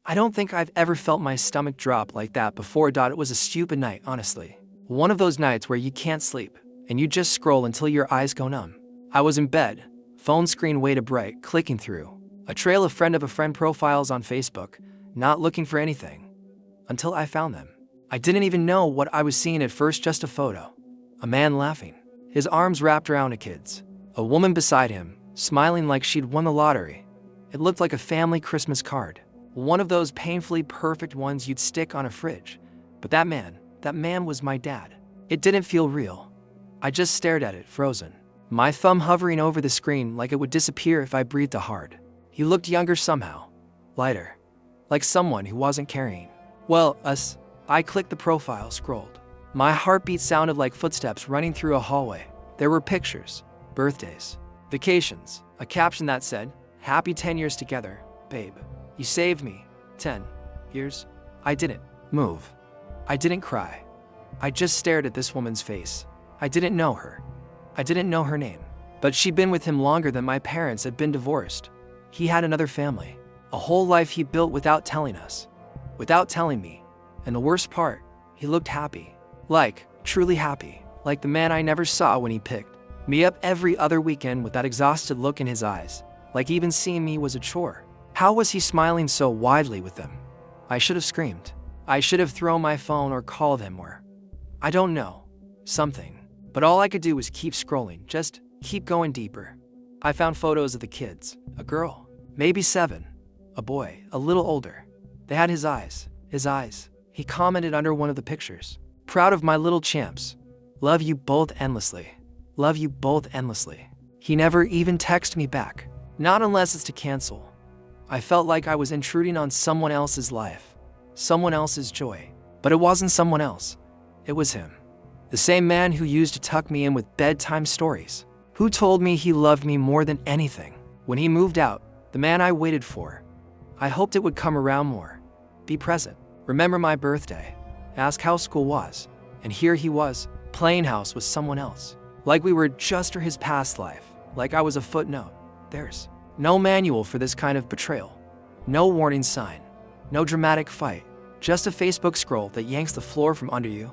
I don't think I've ever felt my stomach drop like that before. It was a stupid night, honestly. One of those nights where you can't sleep, and you just scroll until your eyes go numb. I was in bed, phone screen way too bright, clicking through a trail of friend profiles on Facebook, not looking for anything, until I found them. I didn't even know what I was seeing at first, just a photo. A man laughing, his arms wrapped around a kid's. A woman beside him, smiling like she'd won the lottery. It looked like a family Christmas card. One of those painfully perfect ones you'd stick on a fridge. But that man was my dad. It didn't feel real. I just stared at it, frozen. My thumb hovering over the screen like it would disappear if I breathed hard. He looked younger somehow. Lighter. Like someone who wasn't carrying. Well, us. I clicked the profile, scrolled. My heartbeat sounded like footsteps running through a hallway. There were pictures, birthdays, vacations, a caption that said, "Happy 10 years together, babe. You saved me. 10 years." I didn't move. I didn't cry. I just stared at this woman's face. I didn't know her. I didn't know her name. But she'd been with him longer than my parents had been divorced. He had another family. A whole life he built without telling us. Without telling me. And the worst part, he looked happy. Like, truly happy. Like the man I never saw when he picked me up every other weekend with that exhausted look in his eyes. Like even seeing me was a chore. How was he smiling so widely with them? I should have screamed. I should have thrown my phone or called him, or I don't know. Something. But all I could do was keep scrolling, just keep going deeper. I found photos of the kids. A girl, maybe 7. A boy, a little older. They had his eyes. He commented under one of the pictures. "Proud of my little champs. Love you both endlessly. Love you both endlessly." He never even texted me back. Not unless it's to cancel. I felt like I was intruding on someone else's life. Someone else's joy. But it wasn't someone else. It was him. The same man who used to tuck me in with bedtime stories. Who told me he loved me more than anything. When he moved out, the man I waited for. I hoped it would come around more. Be present. Remember my birthday. Ask how school was. And here he was, playing house with someone else. Like we were just for his past life. Like I was a footnote. There's no manual for this kind of betrayal. No warning sign. No dramatic fight. Just a Facebook scroll that yanks the floor from under you.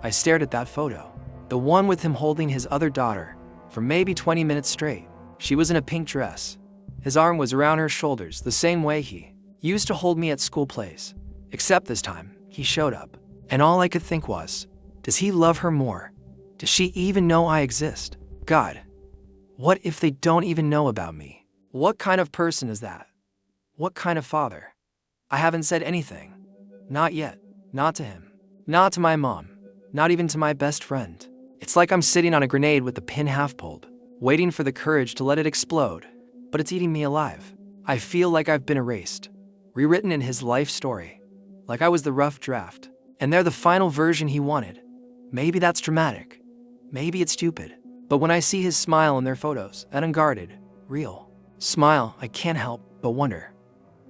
I stared at that photo. The one with him holding his other daughter for maybe 20 minutes straight. She was in a pink dress. His arm was around her shoulders the same way he used to hold me at school plays. Except this time, he showed up. And all I could think was, does he love her more? Does she even know I exist? God, what if they don't even know about me? What kind of person is that? What kind of father? I haven't said anything. Not yet. Not to him. Not to my mom. Not even to my best friend. It's like I'm sitting on a grenade with the pin half pulled, waiting for the courage to let it explode. But it's eating me alive. I feel like I've been erased. Rewritten in his life story. Like I was the rough draft. And they're the final version he wanted. Maybe that's dramatic. Maybe it's stupid. But when I see his smile in their photos, that unguarded, real smile, I can't help but wonder,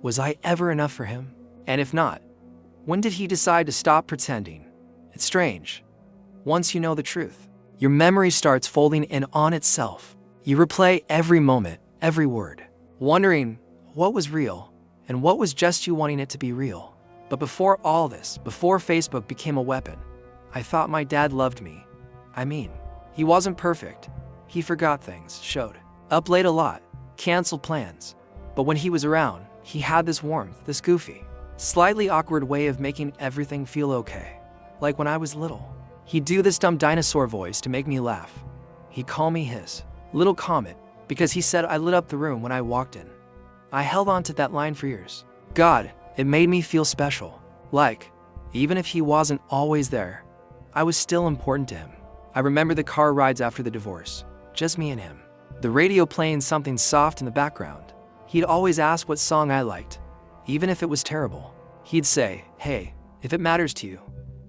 was I ever enough for him? And if not, when did he decide to stop pretending? It's strange. Once you know the truth, your memory starts folding in on itself. You replay every moment, every word, wondering what was real and what was just you wanting it to be real. But before all this, before Facebook became a weapon, I thought my dad loved me. I mean, he wasn't perfect. He forgot things, showed up late a lot, canceled plans. But when he was around, he had this warmth, this goofy, slightly awkward way of making everything feel okay. Like when I was little, he'd do this dumb dinosaur voice to make me laugh. He'd call me his little comet because he said I lit up the room when I walked in. I held on to that line for years. God, it made me feel special. Like, even if he wasn't always there, I was still important to him. I remember the car rides after the divorce, just me and him. The radio playing something soft in the background. He'd always ask what song I liked, even if it was terrible. He'd say, "Hey, if it matters to you,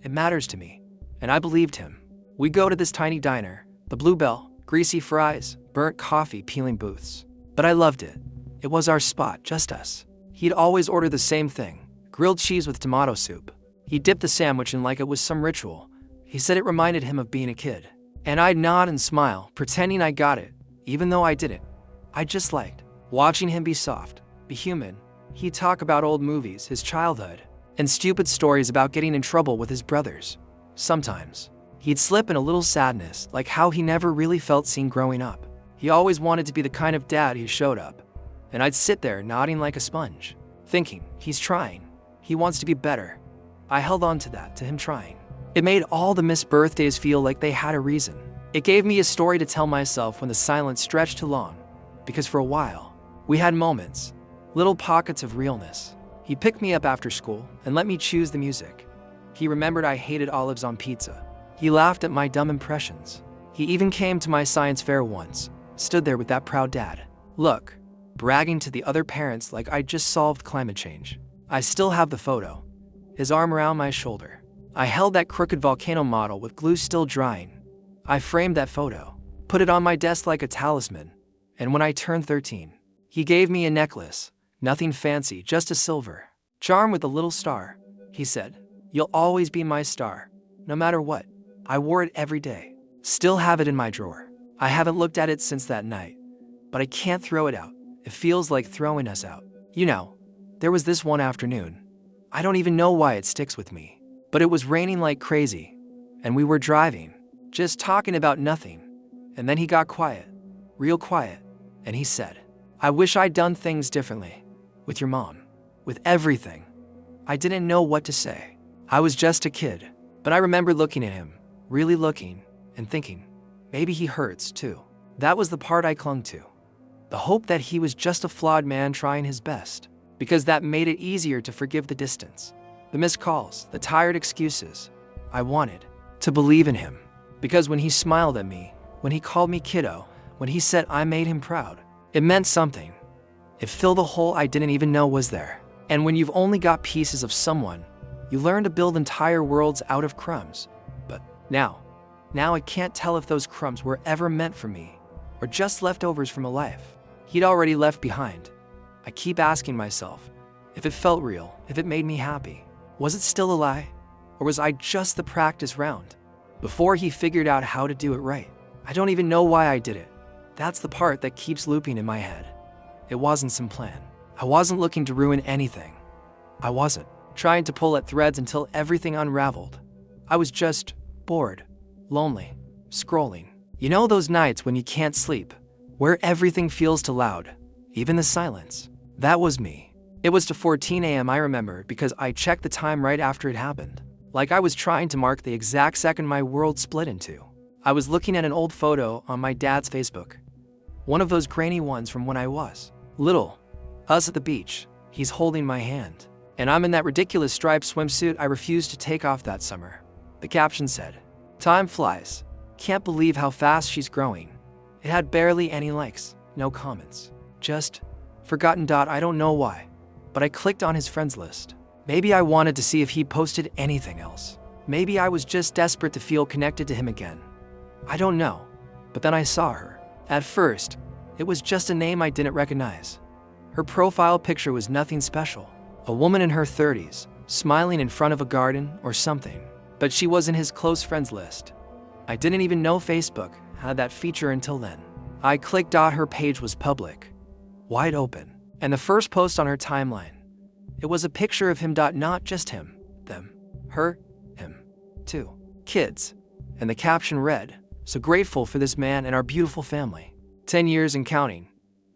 it matters to me." And I believed him. We'd go to this tiny diner, the Bluebell, greasy fries, burnt coffee, peeling booths. But I loved it. It was our spot, just us. He'd always order the same thing, grilled cheese with tomato soup. He'd dip the sandwich in like it was some ritual. He said it reminded him of being a kid. And I'd nod and smile, pretending I got it, even though I didn't. I just liked watching him be soft, be human. He'd talk about old movies, his childhood, and stupid stories about getting in trouble with his brothers. Sometimes, he'd slip in a little sadness, like how he never really felt seen growing up. He always wanted to be the kind of dad who showed up, and I'd sit there nodding like a sponge, thinking, he's trying. He wants to be better. I held on to that, to him trying. It made all the missed birthdays feel like they had a reason. It gave me a story to tell myself when the silence stretched too long, because for a while, we had moments, little pockets of realness. He picked me up after school and let me choose the music. He remembered I hated olives on pizza. He laughed at my dumb impressions. He even came to my science fair once, stood there with that proud dad look, bragging to the other parents like I'd just solved climate change. I still have the photo, his arm around my shoulder. I held that crooked volcano model with glue still drying. I framed that photo, put it on my desk like a talisman, and when I turned 13, he gave me a necklace, nothing fancy, just a silver charm with a little star. He said, "You'll always be my star, no matter what." I wore it every day. Still have it in my drawer. I haven't looked at it since that night, but I can't throw it out. It feels like throwing us out. You know, there was this one afternoon. I don't even know why it sticks with me, but it was raining like crazy, and we were driving, just talking about nothing, and then he got quiet, real quiet, and he said, "I wish I'd done things differently. With your mom. With everything." I didn't know what to say. I was just a kid, but I remember looking at him, really looking, and thinking, maybe he hurts too. That was the part I clung to. The hope that he was just a flawed man trying his best, because that made it easier to forgive the distance, the missed calls, the tired excuses. I wanted to believe in him, because when he smiled at me, when he called me kiddo, when he said I made him proud, it meant something. It filled a hole I didn't even know was there. And when you've only got pieces of someone, you learn to build entire worlds out of crumbs. But now I can't tell if those crumbs were ever meant for me, or just leftovers from a life he'd already left behind. I keep asking myself, if it felt real, if it made me happy, was it still a lie? Or was I just the practice round before he figured out how to do it right? I don't even know why I did it. That's the part that keeps looping in my head. It wasn't some plan. I wasn't looking to ruin anything. I wasn't trying to pull at threads until everything unraveled. I was just bored, lonely, scrolling. You know those nights when you can't sleep, where everything feels too loud, even the silence? That was me. It was to 14 a.m. I remember because I checked the time right after it happened. Like I was trying to mark the exact second my world split in two. I was looking at an old photo on my dad's Facebook. One of those grainy ones from when I was little. Us at the beach. He's holding my hand. And I'm in that ridiculous striped swimsuit I refused to take off that summer. The caption said, "Time flies. Can't believe how fast she's growing." It had barely any likes, no comments. Just forgotten. I don't know why, but I clicked on his friends list. Maybe I wanted to see if he posted anything else. Maybe I was just desperate to feel connected to him again. I don't know, but then I saw her. At first, it was just a name I didn't recognize. Her profile picture was nothing special. A woman in her 30s, smiling in front of a garden or something. But she was in his close friends list. I didn't even know Facebook had that feature until then. I clicked. Her page was public, wide open. And the first post on her timeline, it was a picture of him. Not just him, them, her, him, too. Kids. And the caption read, "So grateful for this man and our beautiful family. 10 years and counting."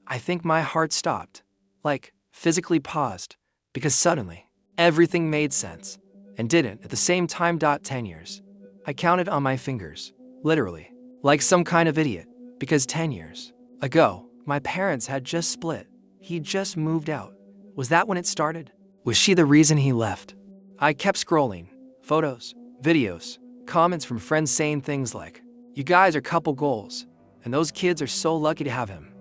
I think my heart stopped, like physically paused, because suddenly everything made sense and didn't at the same time. 10 years. I counted on my fingers, literally, like some kind of idiot, because 10 years ago, my parents had just split. He'd just moved out. Was that when it started? Was she the reason he left? I kept scrolling, photos, videos, comments from friends saying things like, "You guys are couple goals, and those kids are so lucky to have him."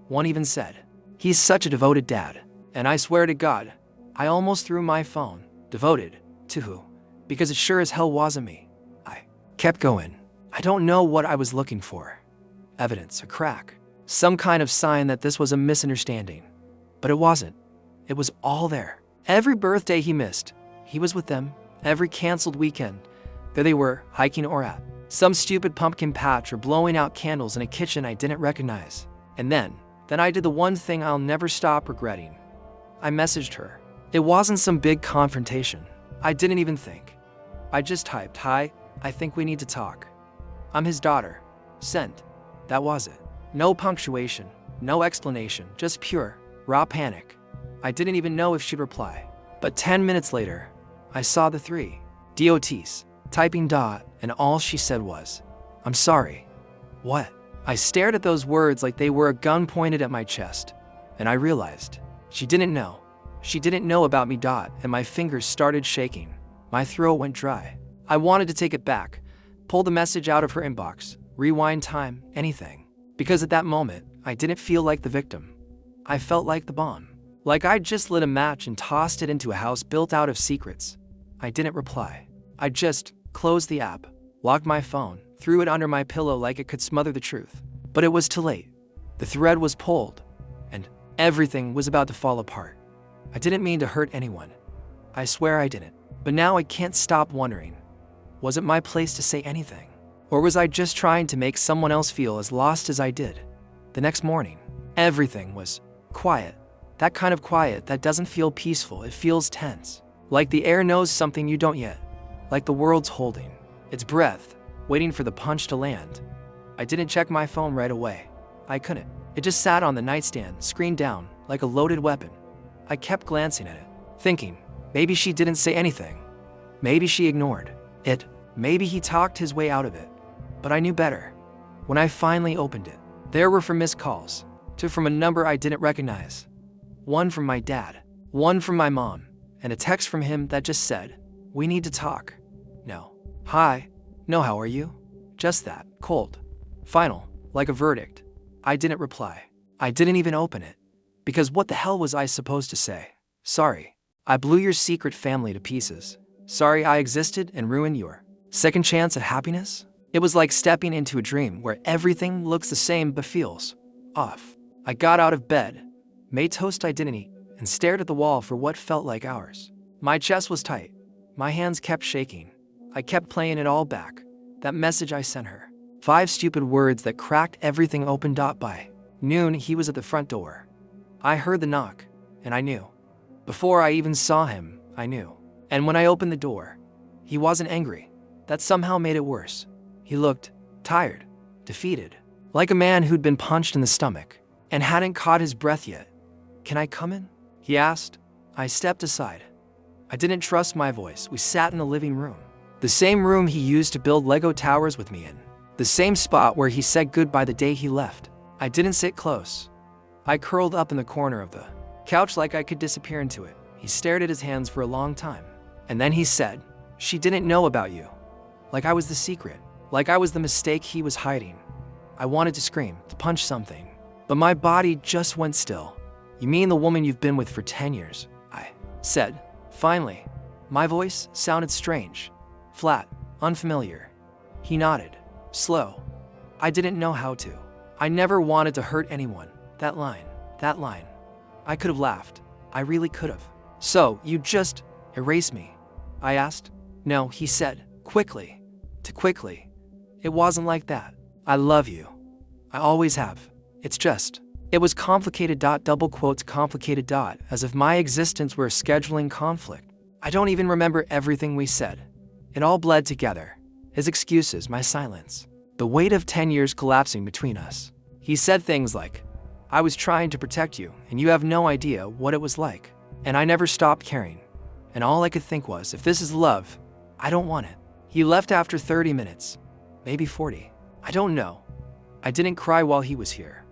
One even said, "He's such a devoted dad." And I swear to God, I almost threw my phone. Devoted to who? Because it sure as hell wasn't me. I kept going. I don't know what I was looking for. Evidence, a crack, some kind of sign that this was a misunderstanding. But it wasn't. It was all there. Every birthday he missed, he was with them. Every canceled weekend, there they were, hiking or at some stupid pumpkin patch or blowing out candles in a kitchen I didn't recognize. And then I did the one thing I'll never stop regretting. I messaged her. It wasn't some big confrontation. I didn't even think. I just typed, "Hi, I think we need to talk. I'm his daughter." Sent. That was it. No punctuation, no explanation, just pure, raw panic. I didn't even know if she'd reply. But 10 minutes later, I saw the three dots, typing dot, and all she said was, "I'm sorry." What? I stared at those words like they were a gun pointed at my chest, and I realized she didn't know. She didn't know about me dot, and my fingers started shaking. My throat went dry. I wanted to take it back, pull the message out of her inbox, rewind time, anything. Because at that moment, I didn't feel like the victim. I felt like the bomb. Like I'd just lit a match and tossed it into a house built out of secrets. I didn't reply. I just closed the app, locked my phone, threw it under my pillow like it could smother the truth. But it was too late. The thread was pulled, and everything was about to fall apart. I didn't mean to hurt anyone. I swear I didn't. But now I can't stop wondering, was it my place to say anything? Or was I just trying to make someone else feel as lost as I did? The next morning, everything was quiet. That kind of quiet that doesn't feel peaceful, it feels tense. Like the air knows something you don't yet. Like the world's holding its breath, waiting for the punch to land. I didn't check my phone right away. I couldn't. It just sat on the nightstand, screen down, like a loaded weapon. I kept glancing at it, thinking, maybe she didn't say anything. Maybe she ignored it. Maybe he talked his way out of it. But I knew better. When I finally opened it, there were 4 missed calls. 2 from a number I didn't recognize. 1 from my dad, 1 from my mom, and a text from him that just said, "We need to talk." No. Hi. No, how are you? Just that, cold. Final, like a verdict. I didn't reply. I didn't even open it. Because what the hell was I supposed to say? Sorry. I blew your secret family to pieces. Sorry I existed and ruined your second chance at happiness? It was like stepping into a dream where everything looks the same but feels off. I got out of bed, made toast I didn't eat, and stared at the wall for what felt like hours. My chest was tight. My hands kept shaking. I kept playing it all back. That message I sent her. 5 stupid words that cracked everything open. By noon, he was at the front door. I heard the knock, and I knew. Before I even saw him, I knew. And when I opened the door, he wasn't angry. That somehow made it worse. He looked tired, defeated, like a man who'd been punched in the stomach and hadn't caught his breath yet. "Can I come in?" he asked. I stepped aside. I didn't trust my voice. We sat in the living room. The same room he used to build Lego towers with me in. The same spot where he said goodbye the day he left. I didn't sit close. I curled up in the corner of the couch like I could disappear into it. He stared at his hands for a long time. And then he said, "She didn't know about you." Like I was the secret. Like I was the mistake he was hiding. I wanted to scream, to punch something. But my body just went still. "You mean the woman you've been with for 10 years? I said. Finally, my voice sounded strange, flat, unfamiliar. He nodded, slow. I didn't know how to. I never wanted to hurt anyone. That line. I could have laughed. I really could have. "So, you just erase me?" I asked. "No," he said, quickly. Too quickly. "It wasn't like that. I love you. I always have. It's just." It was complicated. Double quotes complicated. As if my existence were a scheduling conflict. I don't even remember everything we said. It all bled together. His excuses, my silence. The weight of 10 years collapsing between us. He said things like, "I was trying to protect you, and you have no idea what it was like." And I never stopped caring. And all I could think was, if this is love, I don't want it. He left after 30 minutes. Maybe 40. I don't know. I didn't cry while he was here.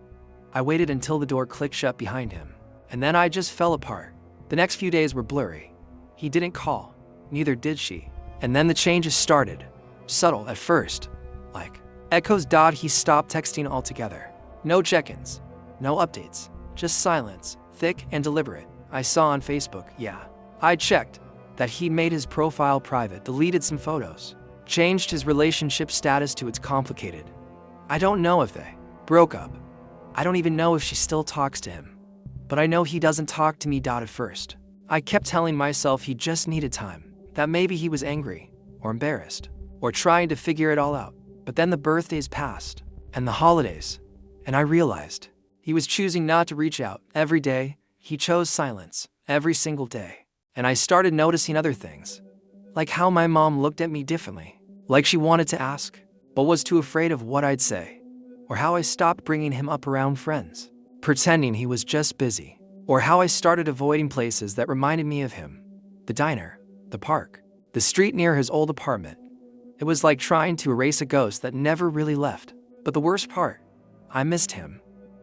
I waited until the door clicked shut behind him. And then I just fell apart. The next few days were blurry. He didn't call. Neither did she. And then the changes started. Subtle at first. Like echoes. He stopped texting altogether. No check-ins. No updates. Just silence. Thick and deliberate. I saw on Facebook, yeah. I checked that he'd made his profile private, deleted some photos, changed his relationship status to "it's complicated." I don't know if they broke up. I don't even know if she still talks to him. But I know he doesn't talk to me. At first, I kept telling myself he just needed time, that maybe he was angry, or embarrassed, or trying to figure it all out. But then the birthdays passed, and the holidays, and I realized he was choosing not to reach out. Every day, he chose silence. every single day. And I started noticing other things, like how my mom looked at me differently, like she wanted to ask, but was too afraid of what I'd say, or how I stopped bringing him up around friends, pretending he was just busy, or how I started avoiding places that reminded me of him, the diner, the park, the street near his old apartment. It was like trying to erase a ghost that never really left. But the worst part, I missed him.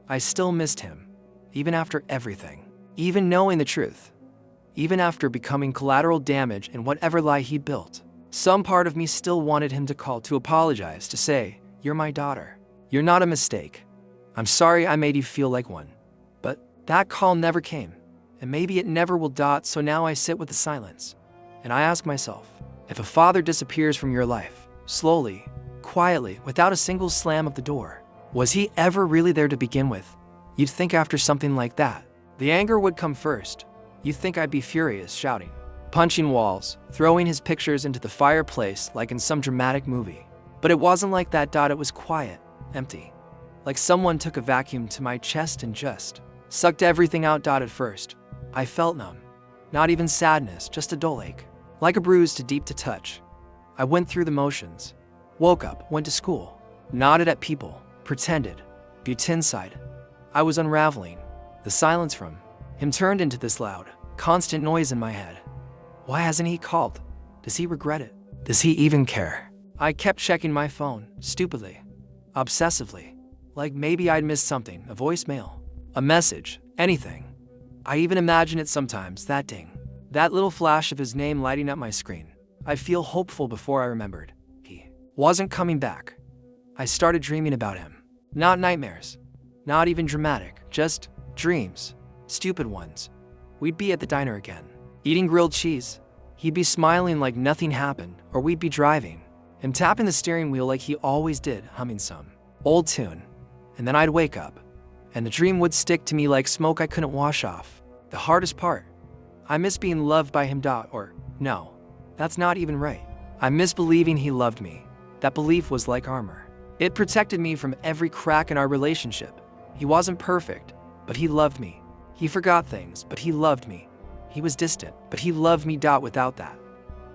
I still missed him, even after everything, even knowing the truth, even after becoming collateral damage in whatever lie he built. Some part of me still wanted him to call to apologize, to say, "You're my daughter. You're not a mistake. I'm sorry I made you feel like one." But that call never came, and maybe it never will. So now I sit with the silence, and I ask myself, if a father disappears from your life, slowly, quietly, without a single slam of the door, was he ever really there to begin with? You'd think after something like that, the anger would come first. You'd think I'd be furious, shouting, punching walls, throwing his pictures into the fireplace like in some dramatic movie. But it wasn't like that. It was quiet, empty, like someone took a vacuum to my chest and just sucked everything out. At first, I felt numb, not even sadness, just a dull ache, like a bruise too deep to touch. I went through the motions, woke up, went to school, nodded at people, pretended, but inside, I was unraveling. The silence from him turned into this loud, constant noise in my head. Why hasn't he called? Does he regret it? Does he even care? I kept checking my phone, stupidly, obsessively, like maybe I'd missed something, a voicemail, a message, anything. I even imagine it sometimes, that ding, that little flash of his name lighting up my screen. I feel hopeful before I remembered he wasn't coming back. I started dreaming about him. Not nightmares, not even dramatic, just dreams, stupid ones. We'd be at the diner again, eating grilled cheese. He'd be smiling like nothing happened, or we'd be driving, him tapping the steering wheel like he always did, humming some old tune. And then I'd wake up, and the dream would stick to me like smoke I couldn't wash off. The hardest part, I miss being loved by him. Or, no, that's not even right. I miss believing he loved me. That belief was like armor. It protected me from every crack in our relationship. He wasn't perfect, but he loved me. He forgot things, but he loved me. He was distant, but he loved me. Without that,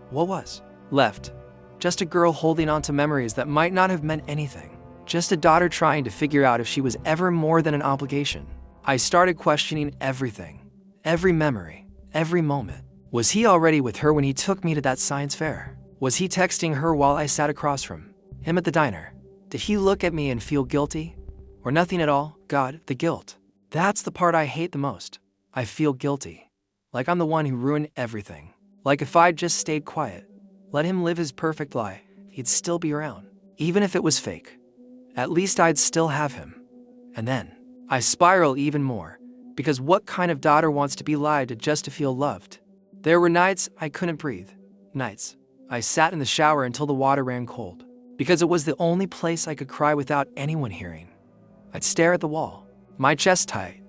what was left? Just a girl holding on to memories that might not have meant anything. Just a daughter trying to figure out if she was ever more than an obligation. I started questioning everything, every memory, every moment. Was he already with her when he took me to that science fair? Was he texting her while I sat across from him at the diner? Did he look at me and feel guilty? Or nothing at all? God, the guilt. That's the part I hate the most. I feel guilty. Like I'm the one who ruined everything. Like if I'd just stayed quiet, let him live his perfect lie, he'd still be around. Even if it was fake, at least I'd still have him. And then, I spiral even more, because what kind of daughter wants to be lied to just to feel loved? There were nights I couldn't breathe. Nights I sat in the shower until the water ran cold, because it was the only place I could cry without anyone hearing. I'd stare at the wall, my chest tight,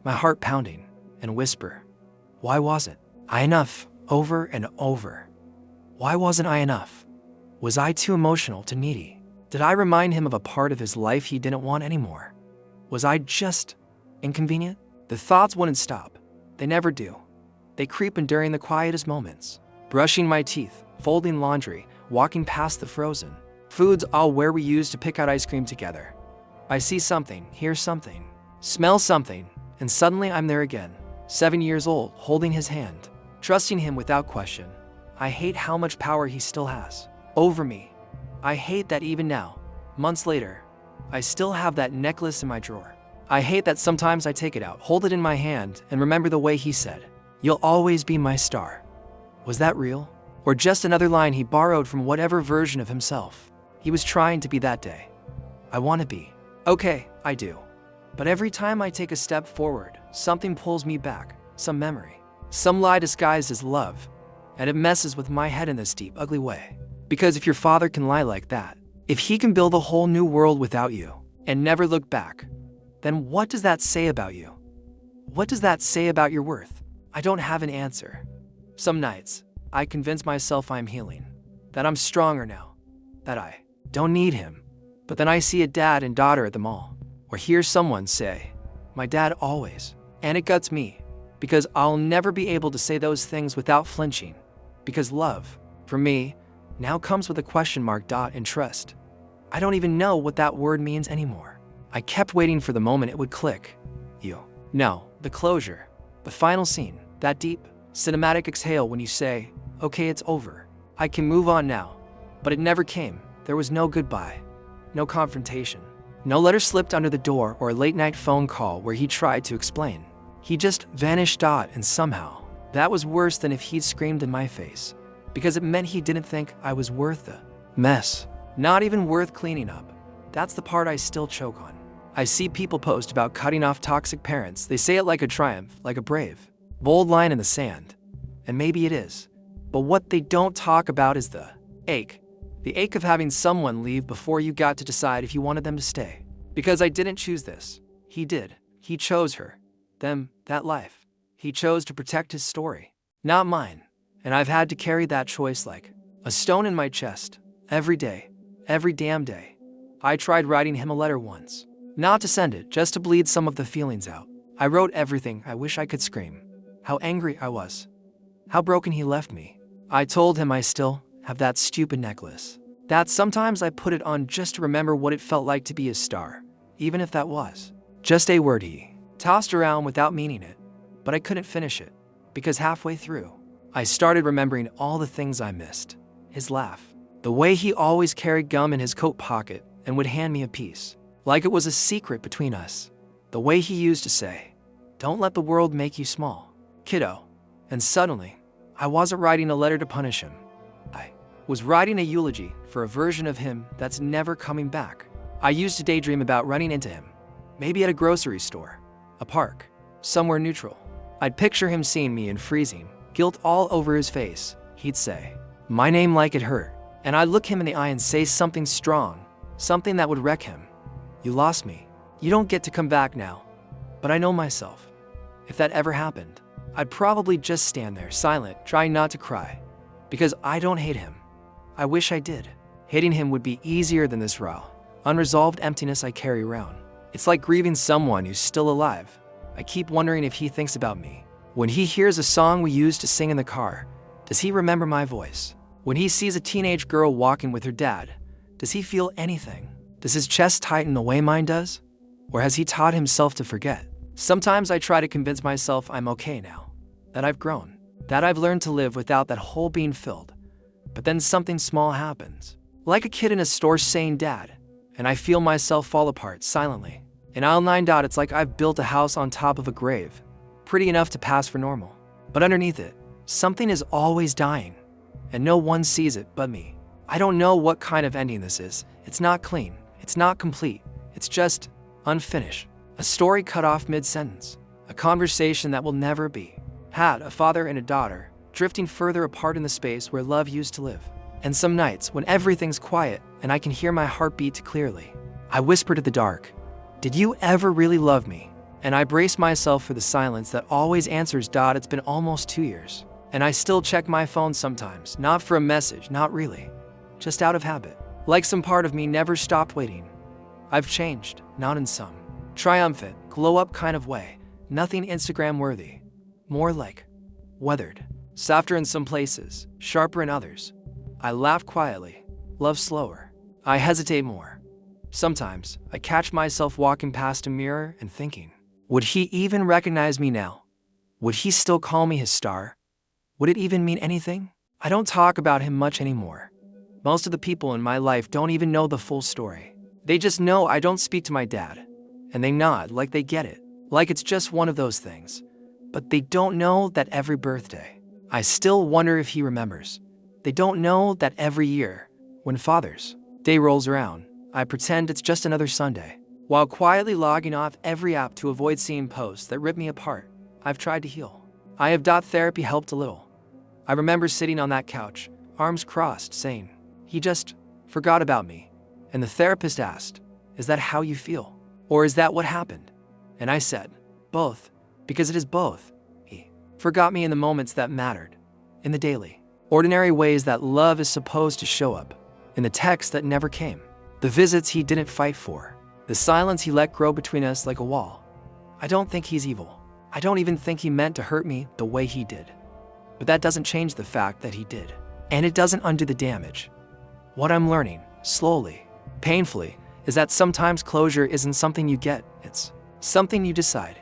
my heart pounding, and whisper, why wasn't I enough? Over and over. Why wasn't I enough? Was I too emotional, too needy? Did I remind him of a part of his life he didn't want anymore? Was I just inconvenient? The thoughts wouldn't stop. They never do. They creep in during the quietest moments. Brushing my teeth, folding laundry, walking past the frozen foods all where we used to pick out ice cream together. I see something, hear something, smell something, and suddenly I'm there again, 7 years old, holding his hand, trusting him without question. I hate how much power he still has over me. I hate that even now, months later, I still have that necklace in my drawer. I hate that sometimes I take it out, hold it in my hand, and remember the way he said, "You'll always be my star." Was that real? Or just another line he borrowed from whatever version of himself he was trying to be that day? I want to be. Okay, I do. But every time I take a step forward, something pulls me back, some memory, some lie disguised as love, and it messes with my head in this deep, ugly way. Because if your father can lie like that, if he can build a whole new world without you, and never look back, then what does that say about you? What does that say about your worth? I don't have an answer. Some nights, I convince myself I'm healing, that I'm stronger now, that I don't need him. But then I see a dad and daughter at the mall, or hear someone say, "My dad always," and it guts me. because I'll never be able to say those things without flinching. Because love, for me, now comes with a question mark. And trust. I don't even know what that word means anymore. I kept waiting for the moment it would click. No, the closure. The final scene. That deep, cinematic exhale when you say, okay, it's over. I can move on now. But it never came. There was no goodbye. No confrontation. No letter slipped under the door or a late-night phone call where he tried to explain. He just vanished. And somehow, that was worse than if he'd screamed in my face. Because it meant he didn't think I was worth the mess. Not even worth cleaning up. That's the part I still choke on. I see people post about cutting off toxic parents. They say it like a triumph, like a brave, bold line in the sand. And maybe it is. But what they don't talk about is the ache. The ache of having someone leave before you got to decide if you wanted them to stay. Because I didn't choose this. He did. He chose her. Them, that life. He chose to protect his story, not mine. And I've had to carry that choice like a stone in my chest. Every day. Every damn day. I tried writing him a letter once. Not to send it, just to bleed some of the feelings out. I wrote everything. I wish I could scream. How angry I was. How broken he left me. I told him I still have that stupid necklace. That sometimes I put it on just to remember what it felt like to be a star. Even if that was just a word he tossed around without meaning it. But I couldn't finish it. Because halfway through, I started remembering all the things I missed. His laugh. The way he always carried gum in his coat pocket and would hand me a piece. Like it was a secret between us. The way he used to say, don't let the world make you small, kiddo. And suddenly, I wasn't writing a letter to punish him. I was writing a eulogy for a version of him that's never coming back. I used to daydream about running into him. Maybe at a grocery store, a park, somewhere neutral. I'd picture him seeing me and freezing, guilt all over his face. He'd say, my name like it hurt. And I'd look him in the eye and say something strong, something that would wreck him. You lost me. You don't get to come back now. But I know myself. If that ever happened, I'd probably just stand there, silent, trying not to cry. Because I don't hate him. I wish I did. Hating him would be easier than this raw, unresolved emptiness I carry around. It's like grieving someone who's still alive. I keep wondering if he thinks about me. When he hears a song we used to sing in the car, does he remember my voice? When he sees a teenage girl walking with her dad, does he feel anything? Does his chest tighten the way mine does? Or has he taught himself to forget? Sometimes I try to convince myself I'm okay now, that I've grown, that I've learned to live without that hole being filled. But then something small happens. Like a kid in a store saying dad, and I feel myself fall apart silently. In aisle 9. It's like I've built a house on top of a grave, pretty enough to pass for normal. But underneath it, something is always dying, and no one sees it but me. I don't know what kind of ending this is. It's not clean. It's not complete. It's just unfinished. A story cut off mid-sentence. A conversation that will never be had. A father and a daughter, drifting further apart in the space where love used to live. And some nights when everything's quiet and I can hear my heartbeat clearly, I whisper to the dark, did you ever really love me? And I brace myself for the silence that always answers. It's been almost 2 years. And I still check my phone sometimes, not for a message, not really. Just out of habit. Like some part of me never stopped waiting. I've changed, not in some triumphant, glow-up kind of way. Nothing Instagram-worthy. More like weathered. Softer in some places, sharper in others. I laugh quietly, love slower. I hesitate more. Sometimes, I catch myself walking past a mirror and thinking, would he even recognize me now? Would he still call me his star? Would it even mean anything? I don't talk about him much anymore. Most of the people in my life don't even know the full story. They just know I don't speak to my dad. And they nod like they get it, like it's just one of those things. But they don't know that every birthday, I still wonder if he remembers. They don't know that every year, when Father's Day rolls around, I pretend it's just another Sunday, while quietly logging off every app to avoid seeing posts that rip me apart. I've tried to heal. I have. Therapy helped a little. I remember sitting on that couch, arms crossed, saying, he just forgot about me. And the therapist asked, is that how you feel? Or is that what happened? And I said, both, because it is both. He forgot me in the moments that mattered, in the daily, ordinary ways that love is supposed to show up, in the texts that never came, the visits he didn't fight for, the silence he let grow between us like a wall. I don't think he's evil. I don't even think he meant to hurt me the way he did. But that doesn't change the fact that he did. And it doesn't undo the damage. What I'm learning, slowly, painfully, is that sometimes closure isn't something you get, it's something you decide.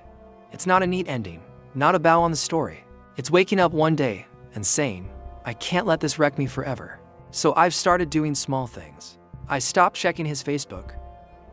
It's not a neat ending, not a bow on the story. It's waking up one day and saying, I can't let this wreck me forever. So I've started doing small things. I stopped checking his Facebook.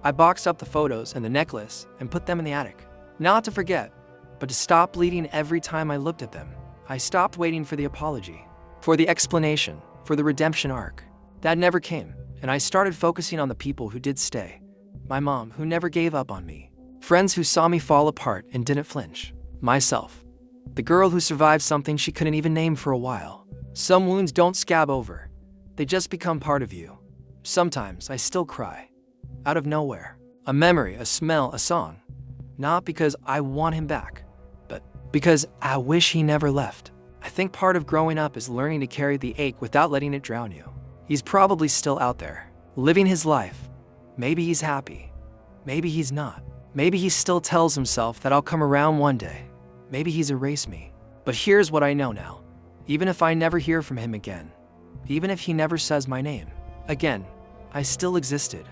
I boxed up the photos and the necklace and put them in the attic. Not to forget, but to stop bleeding every time I looked at them. I stopped waiting for the apology, for the explanation, for the redemption arc. That never came, and I started focusing on the people who did stay. My mom, who never gave up on me. Friends who saw me fall apart and didn't flinch. Myself, the girl who survived something she couldn't even name for a while. Some wounds don't scab over. They just become part of you. Sometimes I still cry. Out of nowhere. A memory, a smell, a song. Not because I want him back, but because I wish he never left. I think part of growing up is learning to carry the ache without letting it drown you. He's probably still out there, living his life. Maybe he's happy. Maybe he's not. Maybe he still tells himself that I'll come around one day. Maybe he's erased me. But here's what I know now. Even if I never hear from him again, even if he never says my name again, I still existed.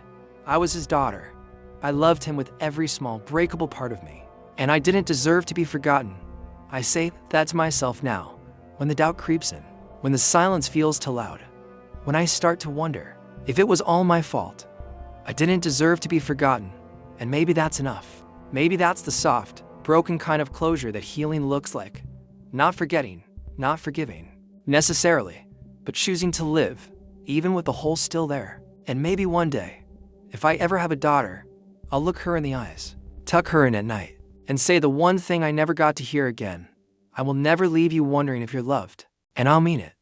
I was his daughter. I loved him with every small, breakable part of me. And I didn't deserve to be forgotten. I say that to myself now, when the doubt creeps in, when the silence feels too loud, when I start to wonder if it was all my fault. I didn't deserve to be forgotten, and maybe that's enough. Maybe that's the soft, broken kind of closure that healing looks like. Not forgetting, not forgiving, necessarily, but choosing to live, even with the hole still there. And maybe one day, if I ever have a daughter, I'll look her in the eyes, tuck her in at night, and say the one thing I never got to hear again. I will never leave you wondering if you're loved. And I'll mean it.